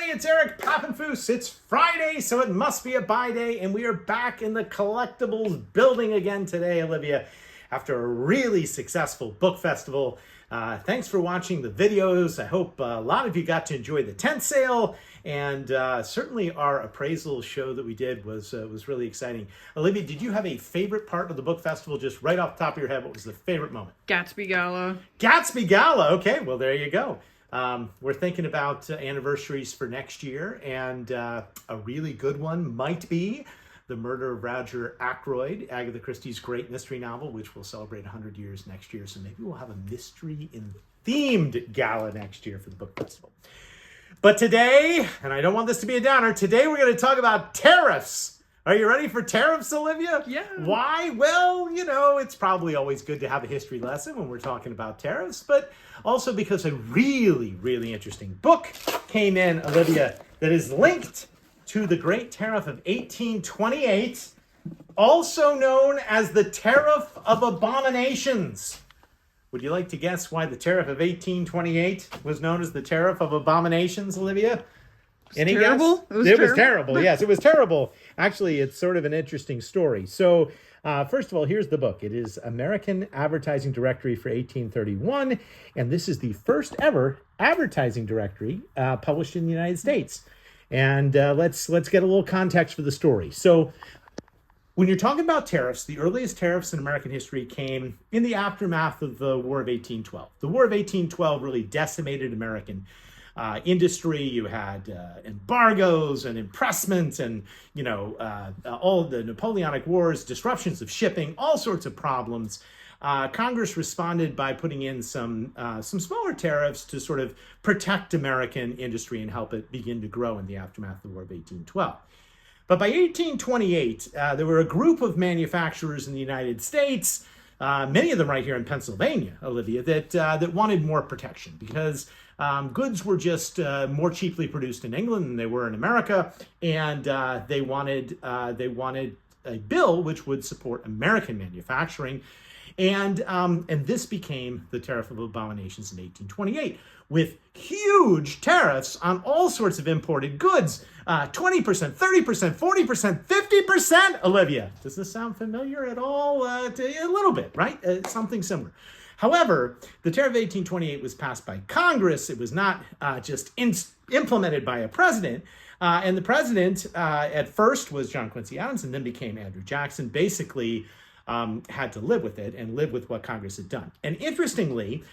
everybody, it's Eric Pappenfoos. It's Friday, so it must be a buy day, and we are back in the collectibles building again today, Olivia, after a really successful book festival. Thanks for watching the videos. I hope a lot of you got to enjoy the tent sale, and certainly our appraisal show that we did was really exciting. Olivia, did you have a favorite part of the book festival? Just right off the top of your head, what was the favorite moment? Gatsby Gala. Gatsby Gala. Okay, well, there you go. We're thinking about anniversaries for next year, and a really good one might be The Murder of Roger Ackroyd, Agatha Christie's great mystery novel, which will celebrate 100 years next year. So maybe we'll have a mystery-themed gala next year for the book festival. But today, and I don't want this to be a downer, today we're going to talk about tariffs. Are you ready for tariffs, Olivia? Yeah. Why? Well, you know, it's probably always good to have a history lesson when we're talking about tariffs, but also because a really, really interesting book came in, Olivia, that is linked to the Great Tariff of 1828, also known as the Tariff of Abominations. Would you like to guess why the Tariff of 1828 was known as the Tariff of Abominations, Olivia? Any terrible? guess? It was terrible. Yes, it was terrible. Actually, it's sort of an interesting story. So, first of all, here's the book. It is American Advertising Directory for 1831, and this is the first ever advertising directory published in the United States. And let's get a little context for the story. So, when you're talking about tariffs, the earliest tariffs in American history came in the aftermath of the War of 1812. The War of 1812 really decimated American industry. You had embargoes and impressments and, all the Napoleonic Wars, disruptions of shipping, all sorts of problems. Congress responded by putting in some smaller tariffs to sort of protect American industry and help it begin to grow in the aftermath of the War of 1812. But by 1828, there were a group of manufacturers in the United States, many of them right here in Pennsylvania, Olivia, that wanted more protection because goods were just more cheaply produced in England than they were in America, and they wanted a bill which would support American manufacturing, and this became the Tariff of Abominations in 1828, with huge tariffs on all sorts of imported goods, 20%, 30%, 40%, 50%. Olivia, does this sound familiar at all? A little bit, right? Something similar. However, the Tariff of 1828 was passed by Congress. It was not just implemented by a president. And the president at first was John Quincy Adams and then became Andrew Jackson, basically had to live with it and live with what Congress had done. And interestingly,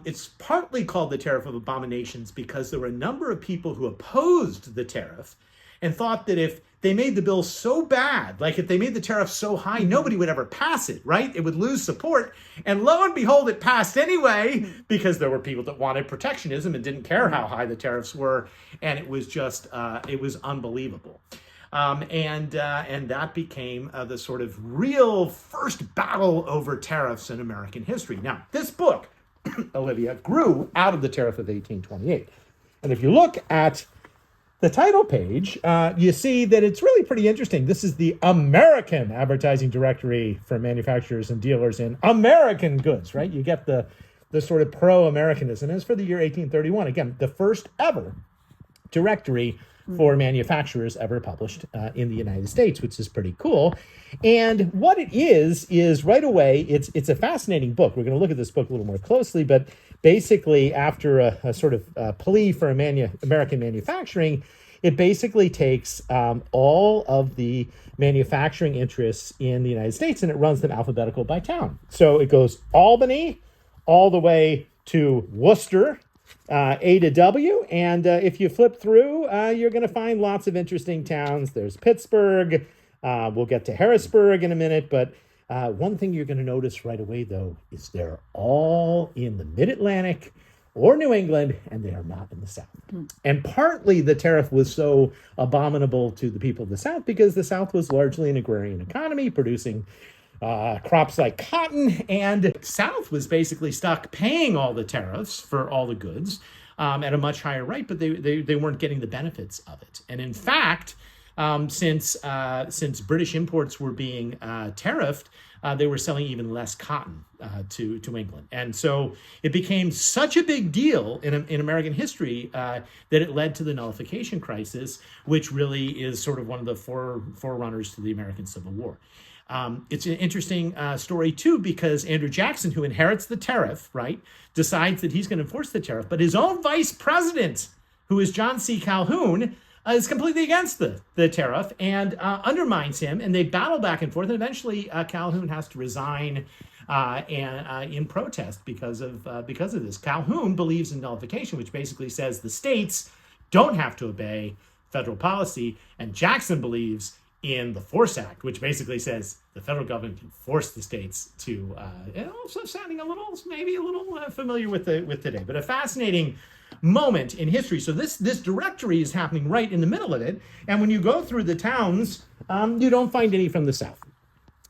it's partly called the Tariff of Abominations because there were a number of people who opposed the tariff and thought that if they made the bill so bad, like if they made the tariff so high, nobody would ever pass it, right? It would lose support. And lo and behold, it passed anyway because there were people that wanted protectionism and didn't care how high the tariffs were. And it was just, it was unbelievable. And that became the sort of real first battle over tariffs in American history. Now, this book, Olivia, grew out of the Tariff of 1828. And if you look at the title page, you see that it's really pretty interesting. This is the American Advertising Directory for manufacturers and dealers in American goods, right? You get the sort of pro-Americanism. And it's for the year 1831. Again, the first ever directory for manufacturers ever published in the United States, which is pretty cool. And what it is right away, it's a fascinating book. We're going to look at this book a little more closely, but basically after a sort of plea for American manufacturing, it basically takes all of the manufacturing interests in the United States and it runs them alphabetical by town. So it goes Albany all the way to Worcester, A to W, and if you flip through, you're going to find lots of interesting towns. There's Pittsburgh. We'll get to Harrisburg in a minute, but one thing you're going to notice right away, though, is they're all in the Mid-Atlantic or New England, and they are not in the South. And partly the tariff was so abominable to the people of the South because the South was largely an agrarian economy, producing crops like cotton, and South was basically stuck paying all the tariffs for all the goods at a much higher rate, but they weren't getting the benefits of it. And in fact, since British imports were being tariffed, they were selling even less cotton to England. And so it became such a big deal in American history that it led to the nullification crisis, which really is sort of one of the forerunners to the American Civil War. It's an interesting story, too, because Andrew Jackson, who inherits the tariff, right, decides that he's going to enforce the tariff. But his own vice president, who is John C. Calhoun, is completely against the tariff and undermines him. And they battle back and forth. And eventually, Calhoun has to resign in protest because of this. Calhoun believes in nullification, which basically says the states don't have to obey federal policy. And Jackson believes in the Force Act, which basically says the federal government can force the states to, and also sounding maybe a little familiar with today, but a fascinating moment in history. So this directory is happening right in the middle of it, and when you go through the towns, you don't find any from the South.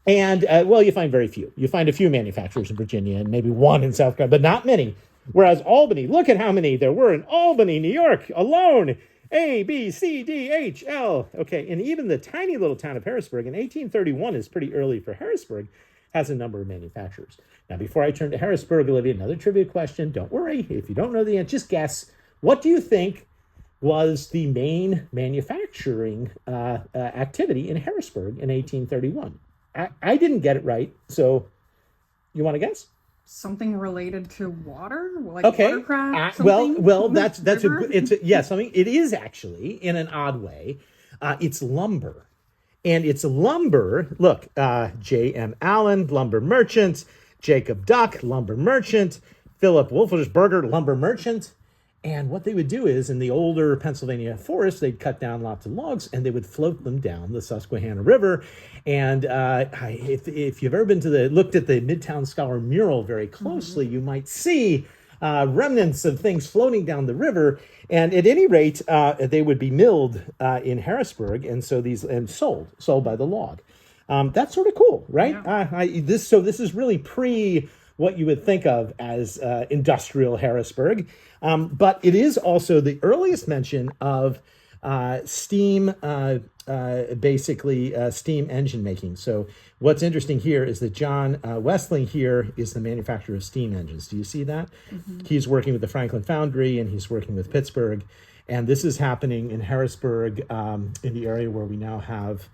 And, you find very few. You find a few manufacturers in Virginia and maybe one in South Carolina, but not many. Whereas Albany, look at how many there were in Albany, New York alone. A, B, C, D, H, L. Okay, and even the tiny little town of Harrisburg in 1831 is pretty early for Harrisburg, has a number of manufacturers. Now, before I turn to Harrisburg, Olivia, another trivia question. Don't worry, if you don't know the answer, just guess. What do you think was the main manufacturing activity in Harrisburg in 1831? I didn't get it right, so you want to guess? Something related to water, like watercraft. It is actually in an odd way. It's lumber, and it's lumber. Look, J.M. Allen, lumber merchant; Jacob Duck, lumber merchant; Philip Wolfersberger, lumber merchant. And what they would do is, in the older Pennsylvania forest, they'd cut down lots of logs and they would float them down the Susquehanna River. And if you've ever looked at the Midtown Scholar mural very closely, you might see remnants of things floating down the river. And at any rate, they would be milled in Harrisburg, and so sold by the log. That's sort of cool, right? Yeah. This is really pre what you would think of as industrial Harrisburg. But it is also the earliest mention of steam, steam engine making. So what's interesting here is that John Westling here is the manufacturer of steam engines. Do you see that? Mm-hmm. He's working with the Franklin Foundry, and he's working with Pittsburgh. And this is happening in Harrisburg, in the area where we now have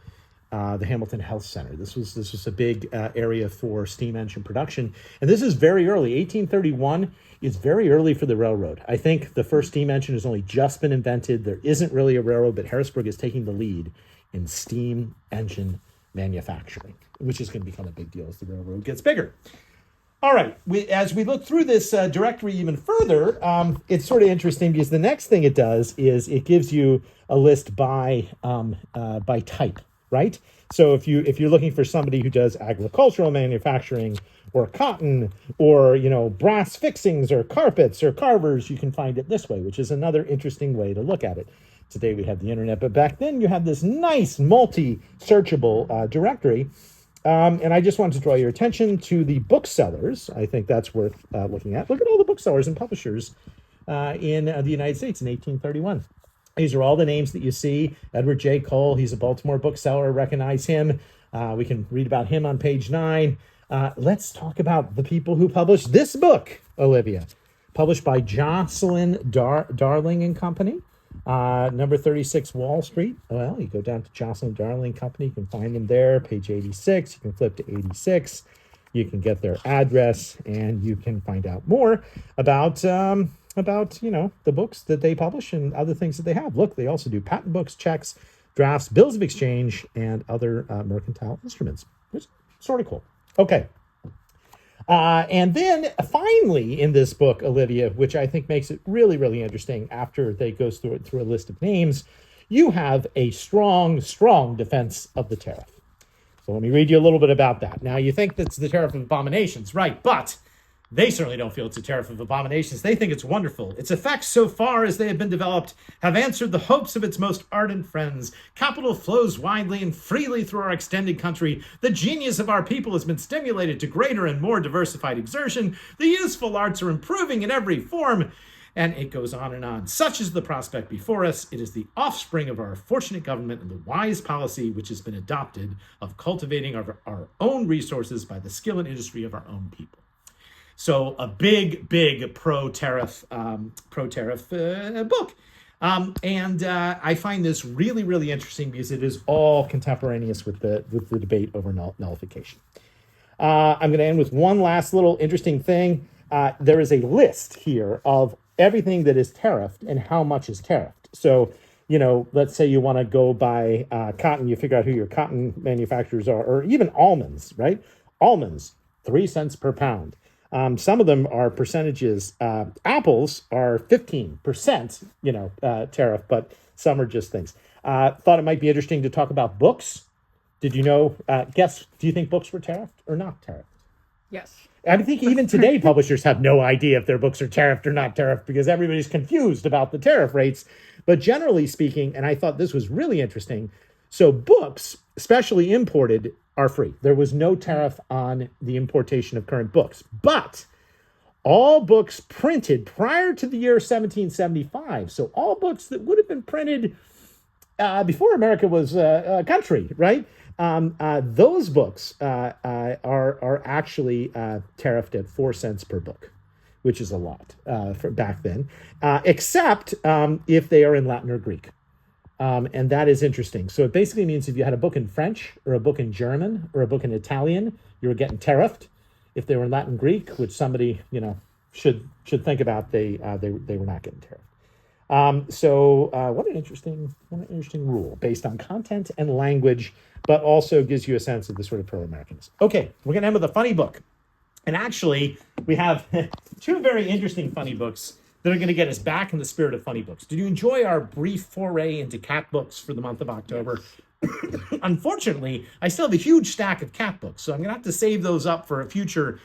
the Hamilton Health Center. This was a big area for steam engine production. And this is very early. 1831 is very early for the railroad. I think the first steam engine has only just been invented. There isn't really a railroad, but Harrisburg is taking the lead in steam engine manufacturing, which is going to become a big deal as the railroad gets bigger. All right, as we look through this directory even further, it's sort of interesting because the next thing it does is it gives you a list by type, right? So if you're looking for somebody who does agricultural manufacturing or cotton or brass fixings or carpets or carvers, you can find it this way, which is another interesting way to look at it. Today we have the internet, but back then you had this nice multi-searchable directory. And I just wanted to draw your attention to the booksellers. I think that's worth looking at. Look at all the booksellers and publishers in the United States in 1831. These are all the names that you see. Edward J. Cole, he's a Baltimore bookseller. Recognize him. We can read about him on page 9. Let's talk about the people who published this book, Olivia. Published by Jocelyn Darling and Company. Number 36 Wall Street. Well, you go down to Jocelyn Darling Company. You can find them there, page 86. You can flip to 86. You can get their address, and you can find out more about the books that they publish and other things that they have. Look, they also do patent books, checks, drafts, bills of exchange, and other mercantile instruments, which is sort of cool. Okay. And then finally in this book, Olivia, which I think makes it really, really interesting after they go through a list of names, you have a strong, strong defense of the tariff. So let me read you a little bit about that. Now, you think that's the Tariff of Abominations, right? But they certainly don't feel it's a Tariff of Abominations. They think it's wonderful. Its effects, so far as they have been developed, have answered the hopes of its most ardent friends. Capital flows widely and freely through our extended country. The genius of our people has been stimulated to greater and more diversified exertion. The useful arts are improving in every form. And it goes on and on. Such is the prospect before us. It is the offspring of our fortunate government and the wise policy which has been adopted of cultivating our own resources by the skill and industry of our own people. So a big pro-tariff book. I find this really, really interesting because it is all contemporaneous with the debate over nullification. I'm going to end with one last little interesting thing. There is a list here of everything that is tariffed and how much is tariffed. So, let's say you want to go buy cotton, you figure out who your cotton manufacturers are, or even almonds, right? Almonds, 3 cents per pound. Some of them are percentages. Apples are 15%, tariff, but some are just things. Thought it might be interesting to talk about books. Did you know, do you think books were tariffed or not tariffed? Yes. I think even today, publishers have no idea if their books are tariffed or not tariffed because everybody's confused about the tariff rates. But generally speaking, and I thought this was really interesting, so books, especially imported, are free. There was no tariff on the importation of current books. But all books printed prior to the year 1775, so all books that would have been printed before America was a country, right? Those books are actually tariffed at 4 cents per book, which is a lot for back then, except if they are in Latin or Greek. And that is interesting. So it basically means if you had a book in French or a book in German or a book in Italian, you were getting tariffed. If they were in Latin Greek, which somebody should think about, they were not getting tariffed. So what an interesting rule based on content and language, but also gives you a sense of the sort of pro-Americanism. Okay, we're going to end with a funny book. And actually, we have two very interesting funny books that are going to get us back in the spirit of funny books. Did you enjoy our brief foray into cat books for the month of October? Unfortunately, I still have a huge stack of cat books, so I'm going to have to save those up for a future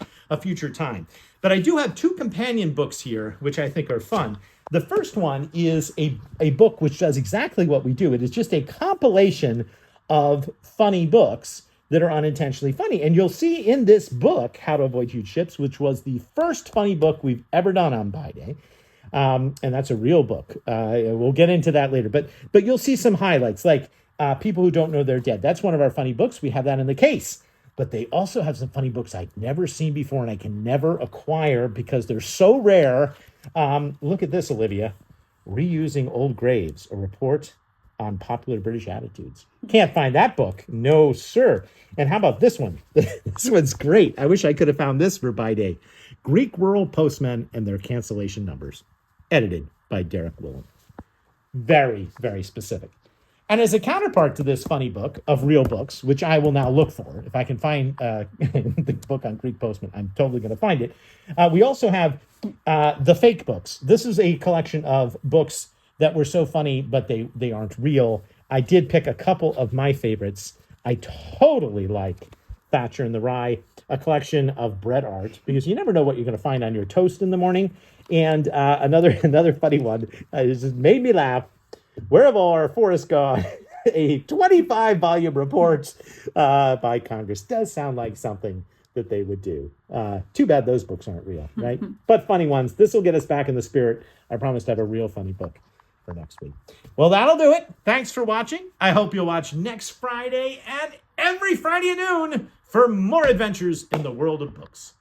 time. But I do have two companion books here, which I think are fun. The first one is a book which does exactly what we do. It is just a compilation of funny books that are unintentionally funny. And you'll see in this book, How to Avoid Huge Ships, which was the first funny book we've ever done on Buy Day. And that's a real book. We'll get into that later. But you'll see some highlights, like People Who Don't Know They're Dead. That's one of our funny books. We have that in the case. But they also have some funny books I've never seen before and I can never acquire because they're so rare. Look at this, Olivia. Reusing Old Graves, a report on popular British attitudes. Can't find that book. No, sir. And how about this one? This one's great. I wish I could have found this for Buy Day. Greek rural postmen and their cancellation numbers. Edited by Derek Willen. Very, very specific. And as a counterpart to this funny book of real books, which I will now look for, if I can find the book on Greek postmen, I'm totally going to find it. We also have the fake books. This is a collection of books that were so funny, but they aren't real. I did pick a couple of my favorites. I totally like Thatcher and the Rye, a collection of bread art, because you never know what you're going to find on your toast in the morning. And another funny one, it just made me laugh. Where have all our forests gone? A 25-volume report by Congress. Does sound like something that they would do. Too bad those books aren't real, right? But funny ones. This will get us back in the spirit. I promise to have a real funny book for next week. Well, that'll do it. Thanks for watching. I hope you'll watch next Friday and every Friday at noon for more adventures in the world of books.